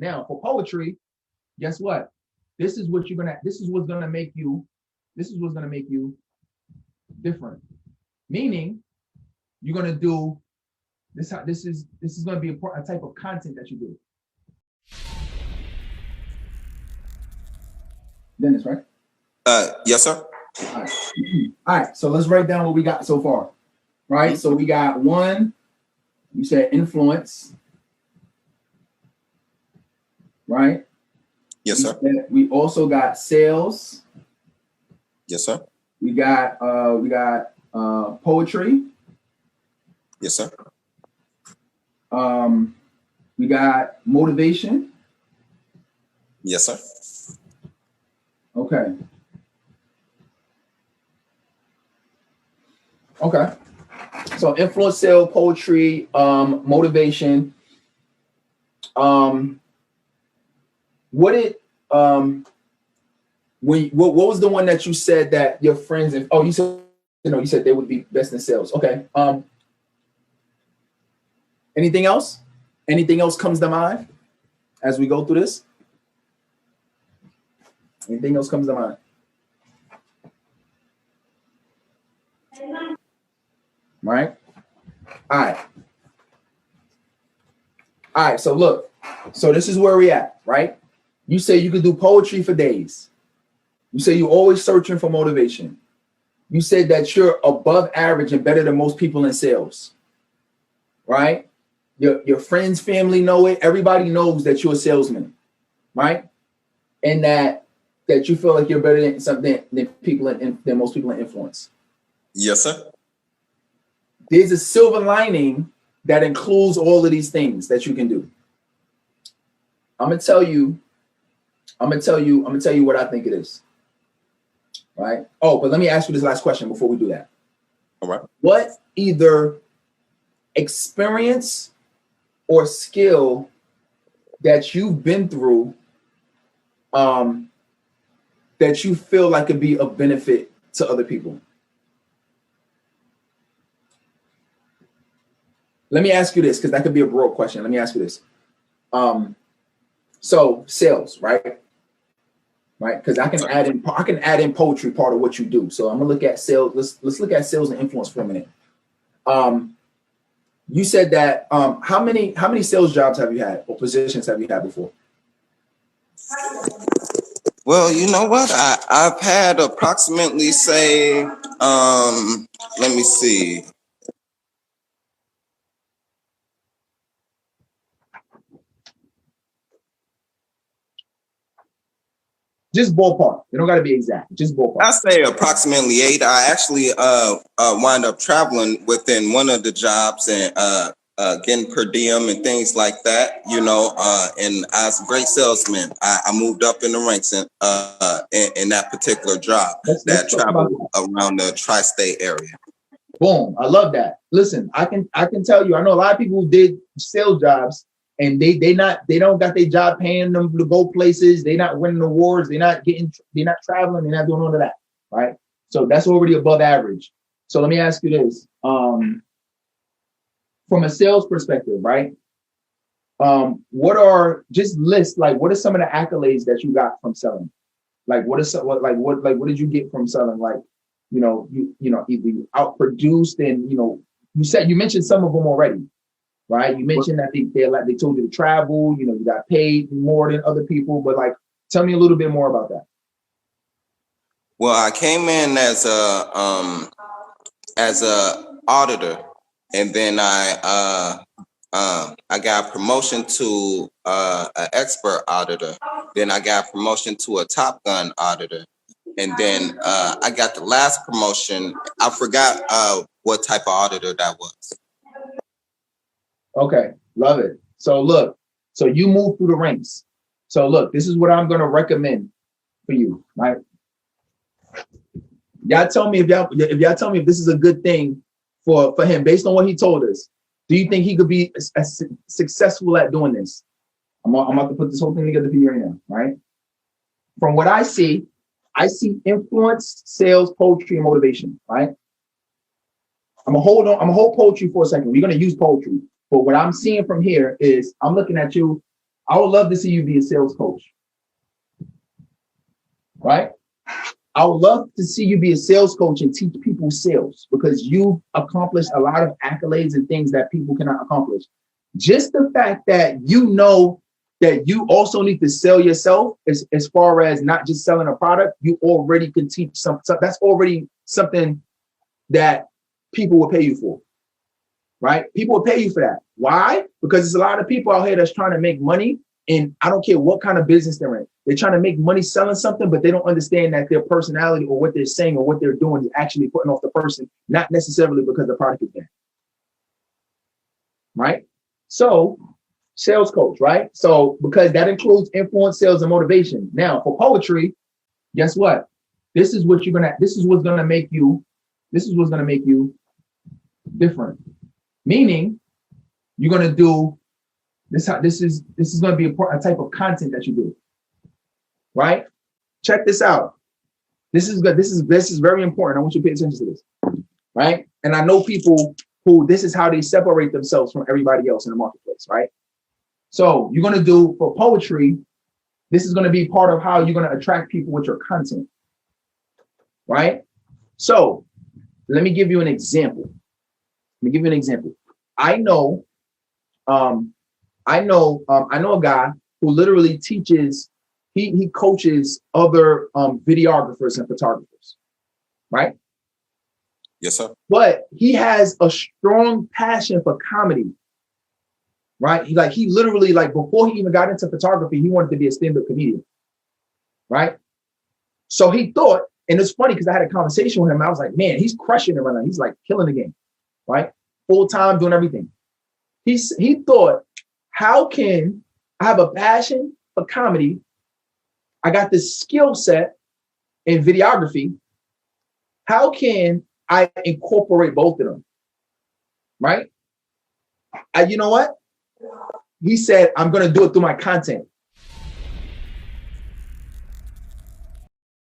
Now for poetry, guess what? This is what's gonna make you different. Meaning you're gonna do this. This is gonna be a type of content that you do. Dennis, right? Yes, sir. All right. So let's write down what we got so far. Right. So we got one. You said influence. Right. Yes, sir. We also got sales. Yes, sir. We got poetry. Yes, sir. We got motivation. Yes, sir. Okay. So influence, sale, poetry, motivation. What was the one that you said that your friends you said they would be best in sales. Okay. Anything else? Anything else comes to mind as we go through this? Anything else comes to mind? Right? All right. So look, so this is where we at, right? You say you could do poetry for days. You say you're always searching for motivation. You said that you're above average and better than most people in sales, right? Your friends, family know it. Everybody knows that you're a salesman, right? And that you feel like you're better than something than most people in influence. Yes, sir. There's a silver lining that includes all of these things that you can do. I'm gonna tell you what I think it is. Right? Oh, but let me ask you this last question before we do that. All right. What either experience or skill that you've been through that you feel like could be of benefit to other people? Let me ask you this, because that could be a broad question. Let me ask you this. So sales, right? Right? Because I can add in poetry, part of what you do. So I'm gonna look at sales. Let's look at sales and influence for a minute. You said that how many sales jobs have you had or positions have you had before? Well, you know what? I've had approximately say, let me see. Just ballpark. You don't got to be exact. Just ballpark. I say approximately 8. I actually wind up traveling within one of the jobs and getting per diem and things like that. You know, and I was a great salesman. I moved up in the ranks in that particular job that traveled around the tri-state area. Boom! I love that. Listen, I can tell you. I know a lot of people who did sales jobs. And they don't got their job paying them to go places. They're not winning awards. They're not traveling. They're not doing all of that, right? So that's already above average. So let me ask you this: from a sales perspective, right? What are what are some of the accolades that you got from selling? Like what did you get from selling? Like either you outproduced and you mentioned some of them already. Right. You mentioned that they told you to travel, you got paid more than other people, but tell me a little bit more about that. Well, I came in as a auditor, and then I got promotion to an expert auditor. Then I got promotion to a Top Gun auditor. And then I got the last promotion. I forgot what type of auditor that was. Okay, love it. So look, so you move through the ranks. So look, this is what I'm gonna recommend for you, right? Y'all tell me if this is a good thing for him based on what he told us. Do you think he could be successful at doing this? I'm about to put this whole thing together for you right now, right? From what I see influence, sales, poetry, and motivation, right? I'm gonna hold poetry for a second. We're gonna use poetry. But what I'm seeing from here is I'm looking at you. I would love to see you be a sales coach, right? I would love to see you be a sales coach and teach people sales, because you've accomplished a lot of accolades and things that people cannot accomplish. Just the fact that you know that you also need to sell yourself, as far as not just selling a product, you already can teach something. That's already something that people will pay you for, right? People will pay you for that. Why? Because there's a lot of people out here that's trying to make money, and I don't care what kind of business they're in. They're trying to make money selling something, but they don't understand that their personality or what they're saying or what they're doing is actually putting off the person, not necessarily because the product is bad, right? So, sales coach, right? So, because that includes influence, sales, and motivation. Now, for poetry, guess what? This is what's gonna make you different. Meaning, you're gonna do this. This is gonna be a type of content that you do, right? Check this out. This is good. This is very important. I want you to pay attention to this, right? And I know people who this is how they separate themselves from everybody else in the marketplace, right? So you're going to do for poetry, this is going to be part of how you're going to attract people with your content, right? So let me give you an example. I know a guy who literally teaches, he coaches other videographers and photographers, right? Yes, sir. But he has a strong passion for comedy, right? He literally, before he even got into photography, he wanted to be a stand-up comedian, right? So he thought, and it's funny because I had a conversation with him. I was like, man, he's crushing it right now. He's like killing the game, right? Full time, doing everything. He thought, how can I have a passion for comedy? I got this skill set in videography. How can I incorporate both of them, right? You know what? He said, I'm going to do it through my content.